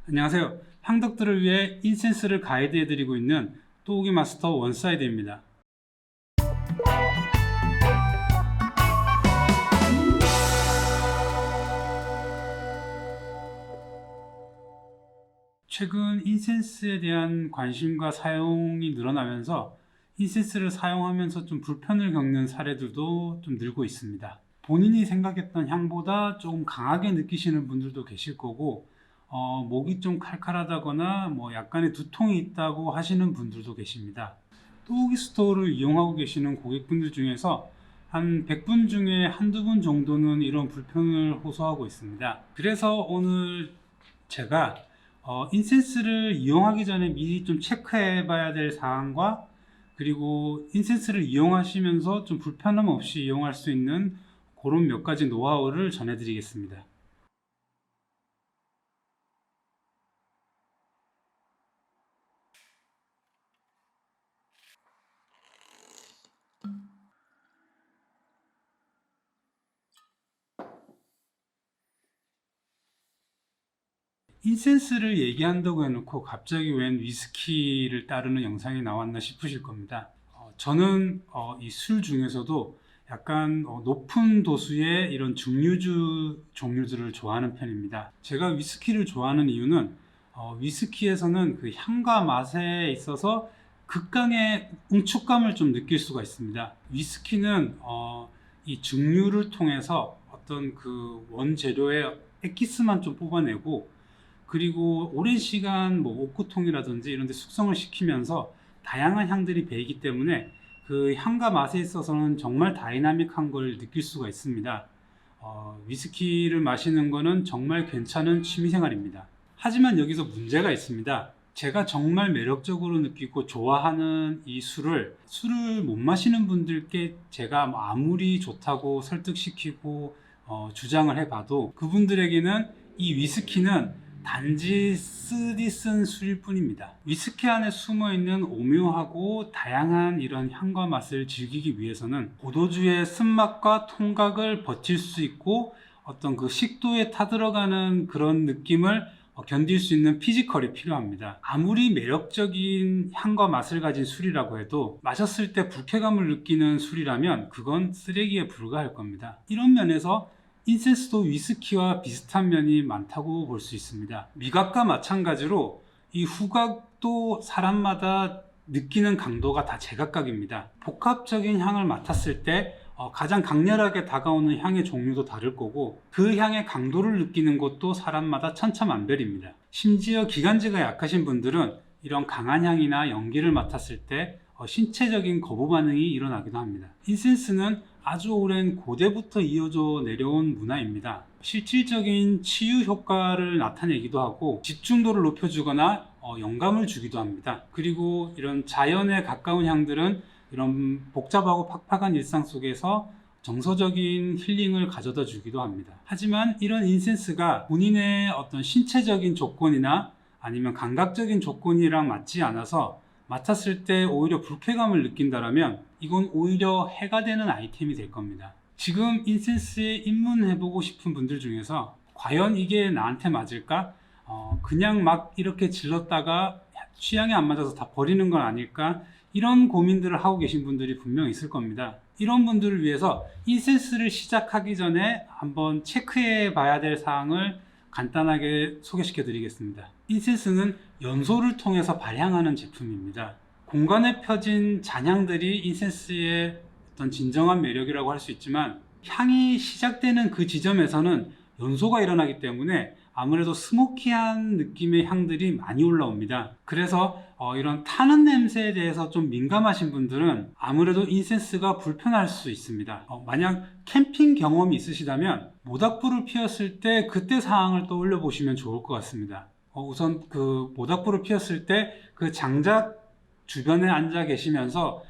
안녕하세요. 향덕들을 위해 인센스를 가이드해드리고 있는 또오기 마스터 원사이드입니다. 최근 인센스에 대한 관심과 사용이 늘어나면서 인센스를 사용하면서 좀 불편을 겪는 사례들도 좀 늘고 있습니다. 본인이 생각했던 향보다 조금 강하게 느끼시는 분들도 계실 거고, 목이 좀 칼칼하다거나 약간의 두통이 있다고 하시는 분들도 계십니다. 또오기 스토어를 이용하고 계시는 고객분들 중에서 한 100분 중에 한두 분 정도는 이런 불편을 호소하고 있습니다. 그래서 오늘 제가 인센스를 이용하기 전에 미리 좀 체크해 봐야 될 사항과, 그리고 인센스를 이용하시면서 좀 불편함 없이 이용할 수 있는 그런 몇 가지 노하우를 전해드리겠습니다. 인센스를 얘기한다고 해놓고 갑자기 웬 위스키를 따르는 영상이 나왔나 싶으실 겁니다. 저는 이 술 중에서도 약간 높은 도수의 이런 증류주 종류들을 좋아하는 편입니다. 제가 위스키를 좋아하는 이유는 위스키에서는 그 향과 맛에 있어서 극강의 응축감을 좀 느낄 수가 있습니다. 위스키는 이 증류를 통해서 어떤 그 원재료의 엑기스만 좀 뽑아내고, 그리고 오랜 시간 옥구통이라든지 이런 데 숙성을 시키면서 다양한 향들이 배이기 때문에 그 향과 맛에 있어서는 정말 다이나믹한 걸 느낄 수가 있습니다. 위스키를 마시는 거는 정말 괜찮은 취미생활입니다. 하지만 여기서 문제가 있습니다. 제가 정말 매력적으로 느끼고 좋아하는 이 술을 못 마시는 분들께 제가 아무리 좋다고 설득시키고 주장을 해봐도, 그분들에게는 이 위스키는 단지 쓰디 쓴 술일 뿐입니다. 위스키 안에 숨어있는 오묘하고 다양한 이런 향과 맛을 즐기기 위해서는 고도주의 쓴맛과 통각을 버틸 수 있고, 어떤 그 식도에 타들어가는 그런 느낌을 견딜 수 있는 피지컬이 필요합니다. 아무리 매력적인 향과 맛을 가진 술이라고 해도 마셨을 때 불쾌감을 느끼는 술이라면 그건 쓰레기에 불과할 겁니다. 이런 면에서 인센스도 위스키와 비슷한 면이 많다고 볼 수 있습니다. 미각과 마찬가지로 이 후각도 사람마다 느끼는 강도가 다 제각각입니다. 복합적인 향을 맡았을 때 가장 강렬하게 다가오는 향의 종류도 다를 거고, 그 향의 강도를 느끼는 것도 사람마다 천차만별입니다. 심지어 기관지가 약하신 분들은 이런 강한 향이나 연기를 맡았을 때 신체적인 거부 반응이 일어나기도 합니다. 인센스는 아주 오랜 고대부터 이어져 내려온 문화입니다. 실질적인 치유 효과를 나타내기도 하고, 집중도를 높여주거나 영감을 주기도 합니다. 그리고 이런 자연에 가까운 향들은 이런 복잡하고 팍팍한 일상 속에서 정서적인 힐링을 가져다 주기도 합니다. 하지만 이런 인센스가 본인의 어떤 신체적인 조건이나 아니면 감각적인 조건이랑 맞지 않아서 맡았을 때 오히려 불쾌감을 느낀다면 이건 오히려 해가 되는 아이템이 될 겁니다. 지금 인센스에 입문해보고 싶은 분들 중에서 과연 이게 나한테 맞을까? 그냥 막 이렇게 질렀다가 취향에 안 맞아서 다 버리는 건 아닐까? 이런 고민들을 하고 계신 분들이 분명 있을 겁니다. 이런 분들을 위해서 인센스를 시작하기 전에 한번 체크해 봐야 될 사항을 간단하게 소개시켜 드리겠습니다. 인센스는 연소를 통해서 발향하는 제품입니다. 공간에 펴진 잔향들이 인센스의 어떤 진정한 매력이라고 할 수 있지만, 향이 시작되는 그 지점에서는 연소가 일어나기 때문에 아무래도 스모키한 느낌의 향들이 많이 올라옵니다. 그래서 이런 타는 냄새에 대해서 좀 민감하신 분들은 아무래도 인센스가 불편할 수 있습니다. 만약 캠핑 경험이 있으시다면 모닥불을 피웠을 때 그때 상황을 떠올려 보시면 좋을 것 같습니다. 우선 그 모닥불을 피웠을 때 그 장작 주변에 앉아 계시면서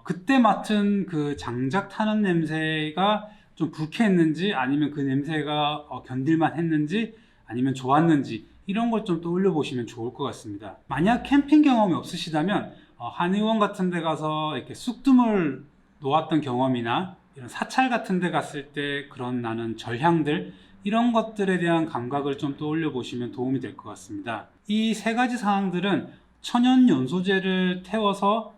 그때 맡은 그 장작 타는 냄새가 좀 불쾌했는지, 아니면 그 냄새가 견딜만 했는지, 아니면 좋았는지, 이런 걸 좀 떠올려 보시면 좋을 것 같습니다. 만약 캠핑 경험이 없으시다면 한의원 같은 데 가서 이렇게 쑥두물 놓았던 경험이나 이런 사찰 같은 데 갔을 때 그런 나는 절향들, 이런 것들에 대한 감각을 좀 떠올려 보시면 도움이 될 것 같습니다. 이 세 가지 사항들은 천연 연소제를 태워서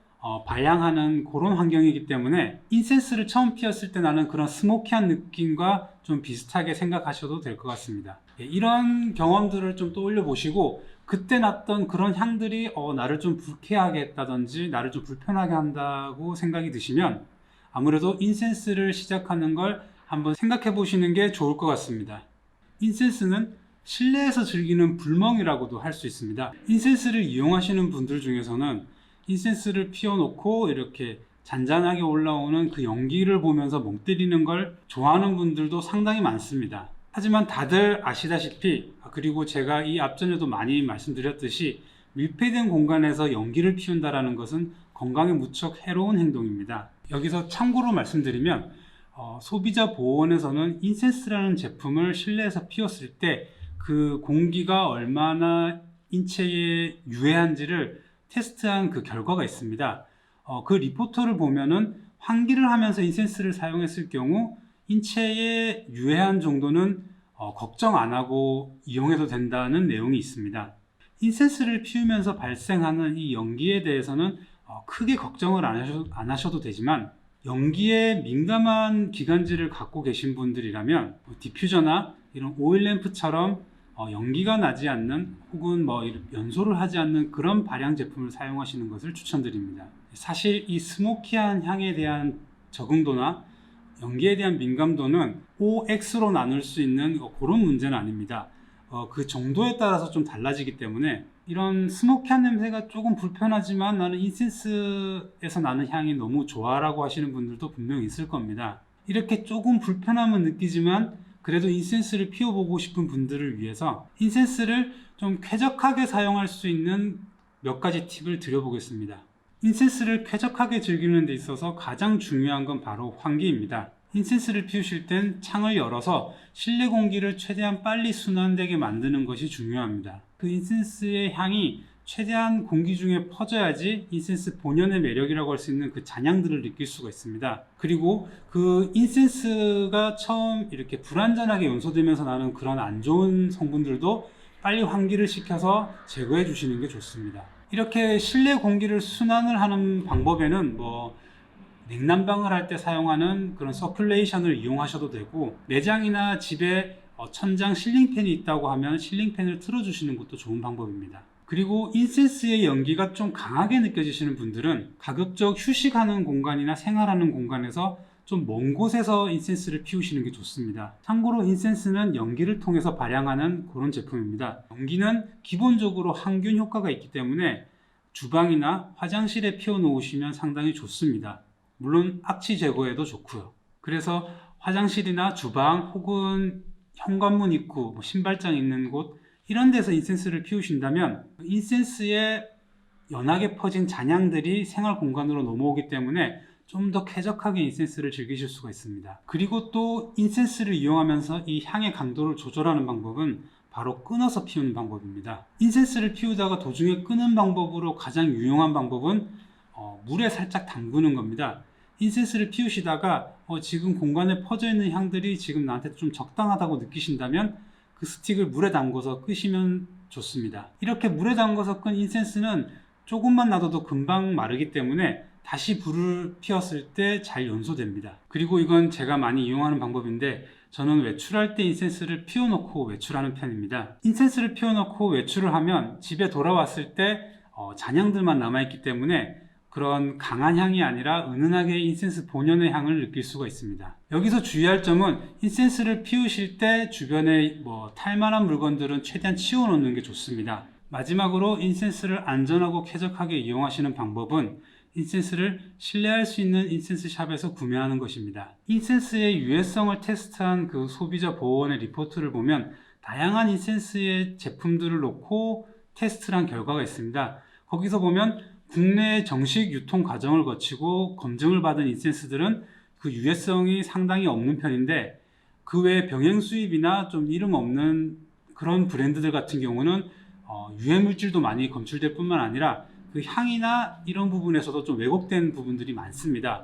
발향하는 그런 환경이기 때문에 인센스를 처음 피웠을 때 나는 그런 스모키한 느낌과 좀 비슷하게 생각하셔도 될 것 같습니다. 이런 경험들을 좀 떠올려 보시고 그때 났던 그런 향들이 나를 좀 불쾌하게 했다든지 나를 좀 불편하게 한다고 생각이 드시면 아무래도 인센스를 시작하는 걸 한번 생각해 보시는 게 좋을 것 같습니다. 인센스는 실내에서 즐기는 불멍이라고도 할 수 있습니다. 인센스를 이용하시는 분들 중에서는 인센스를 피워놓고 이렇게 잔잔하게 올라오는 그 연기를 보면서 멍 때리는 걸 좋아하는 분들도 상당히 많습니다. 하지만 다들 아시다시피, 그리고 제가 이 앞전에도 많이 말씀드렸듯이 밀폐된 공간에서 연기를 피운다는 것은 건강에 무척 해로운 행동입니다. 여기서 참고로 말씀드리면 소비자 보호원에서는 인센스라는 제품을 실내에서 피웠을 때 그 공기가 얼마나 인체에 유해한지를 테스트한 그 결과가 있습니다. 그 리포터를 보면은 환기를 하면서 인센스를 사용했을 경우 인체에 유해한 정도는 걱정 안 하고 이용해도 된다는 내용이 있습니다. 인센스를 피우면서 발생하는 이 연기에 대해서는 크게 걱정을 안 하셔도 되지만 연기에 민감한 기관지를 갖고 계신 분들이라면 디퓨저나 이런 오일 램프처럼 연기가 나지 않는 혹은 연소를 하지 않는 그런 발향 제품을 사용하시는 것을 추천드립니다. 사실 이 스모키한 향에 대한 적응도나 연기에 대한 민감도는 OX로 나눌 수 있는 그런 문제는 아닙니다. 그 정도에 따라서 좀 달라지기 때문에 이런 스모키한 냄새가 조금 불편하지만 나는 인센스에서 나는 향이 너무 좋아라고 하시는 분들도 분명히 있을 겁니다. 이렇게 조금 불편함은 느끼지만 그래도 인센스를 피워보고 싶은 분들을 위해서 인센스를 좀 쾌적하게 사용할 수 있는 몇 가지 팁을 드려보겠습니다. 인센스를 쾌적하게 즐기는 데 있어서 가장 중요한 건 바로 환기입니다. 인센스를 피우실 땐 창을 열어서 실내 공기를 최대한 빨리 순환되게 만드는 것이 중요합니다. 그 인센스의 향이 최대한 공기 중에 퍼져야지 인센스 본연의 매력이라고 할 수 있는 그 잔향들을 느낄 수가 있습니다. 그리고 그 인센스가 처음 이렇게 불완전하게 연소되면서 나는 그런 안 좋은 성분들도 빨리 환기를 시켜서 제거해 주시는 게 좋습니다. 이렇게 실내 공기를 순환을 하는 방법에는 냉난방을 할 때 사용하는 그런 서큘레이션을 이용하셔도 되고, 매장이나 집에 천장 실링팬이 있다고 하면 실링팬을 틀어주시는 것도 좋은 방법입니다. 그리고 인센스의 연기가 좀 강하게 느껴지시는 분들은 가급적 휴식하는 공간이나 생활하는 공간에서 좀 먼 곳에서 인센스를 피우시는 게 좋습니다. 참고로 인센스는 연기를 통해서 발향하는 그런 제품입니다. 연기는 기본적으로 항균 효과가 있기 때문에 주방이나 화장실에 피워 놓으시면 상당히 좋습니다. 물론 악취 제거에도 좋고요. 그래서 화장실이나 주방 혹은 현관문 입구, 신발장 있는 곳 이런 데서 인센스를 피우신다면 인센스에 연하게 퍼진 잔향들이 생활 공간으로 넘어오기 때문에 좀 더 쾌적하게 인센스를 즐기실 수가 있습니다. 그리고 또 인센스를 이용하면서 이 향의 강도를 조절하는 방법은 바로 끊어서 피우는 방법입니다. 인센스를 피우다가 도중에 끄는 방법으로 가장 유용한 방법은 물에 살짝 담그는 겁니다. 인센스를 피우시다가 지금 공간에 퍼져 있는 향들이 지금 나한테 좀 적당하다고 느끼신다면 그 스틱을 물에 담궈서 끄시면 좋습니다. 이렇게 물에 담궈서 끈 인센스는 조금만 놔둬도 금방 마르기 때문에 다시 불을 피웠을 때 잘 연소됩니다. 그리고 이건 제가 많이 이용하는 방법인데 저는 외출할 때 인센스를 피워놓고 외출하는 편입니다. 인센스를 피워놓고 외출을 하면 집에 돌아왔을 때 잔향들만 남아있기 때문에 그런 강한 향이 아니라 은은하게 인센스 본연의 향을 느낄 수가 있습니다. 여기서 주의할 점은 인센스를 피우실 때 주변에 탈만한 물건들은 최대한 치워 놓는 게 좋습니다. 마지막으로 인센스를 안전하고 쾌적하게 이용하시는 방법은 인센스를 신뢰할 수 있는 인센스 샵에서 구매하는 것입니다. 인센스의 유해성을 테스트한 그 소비자 보호원의 리포트를 보면 다양한 인센스의 제품들을 놓고 테스트를 한 결과가 있습니다. 거기서 보면 국내 정식 유통 과정을 거치고 검증을 받은 인센스들은 그 유해성이 상당히 없는 편인데, 그 외에 병행 수입이나 좀 이름 없는 그런 브랜드들 같은 경우는 유해 물질도 많이 검출될 뿐만 아니라 그 향이나 이런 부분에서도 좀 왜곡된 부분들이 많습니다.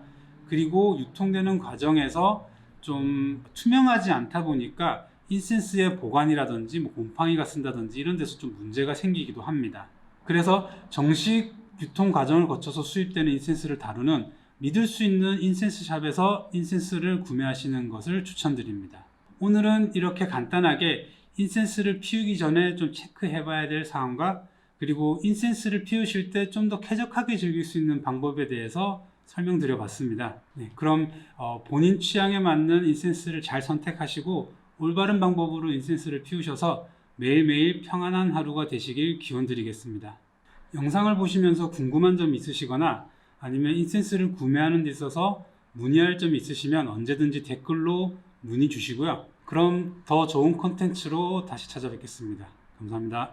그리고 유통되는 과정에서 좀 투명하지 않다 보니까 인센스의 보관이라든지 뭐 곰팡이가 쓴다든지 이런 데서 좀 문제가 생기기도 합니다. 그래서 정식 유통 과정을 거쳐서 수입되는 인센스를 다루는 믿을 수 있는 인센스 샵에서 인센스를 구매하시는 것을 추천드립니다. 오늘은 이렇게 간단하게 인센스를 피우기 전에 좀 체크해 봐야 될 사항과 그리고 인센스를 피우실 때 좀 더 쾌적하게 즐길 수 있는 방법에 대해서 설명드려 봤습니다. 네, 그럼 본인 취향에 맞는 인센스를 잘 선택하시고 올바른 방법으로 인센스를 피우셔서 매일매일 평안한 하루가 되시길 기원드리겠습니다. 영상을 보시면서 궁금한 점이 있으시거나 아니면 인센스를 구매하는 데 있어서 문의할 점이 있으시면 언제든지 댓글로 문의 주시고요. 그럼 더 좋은 콘텐츠로 다시 찾아뵙겠습니다. 감사합니다.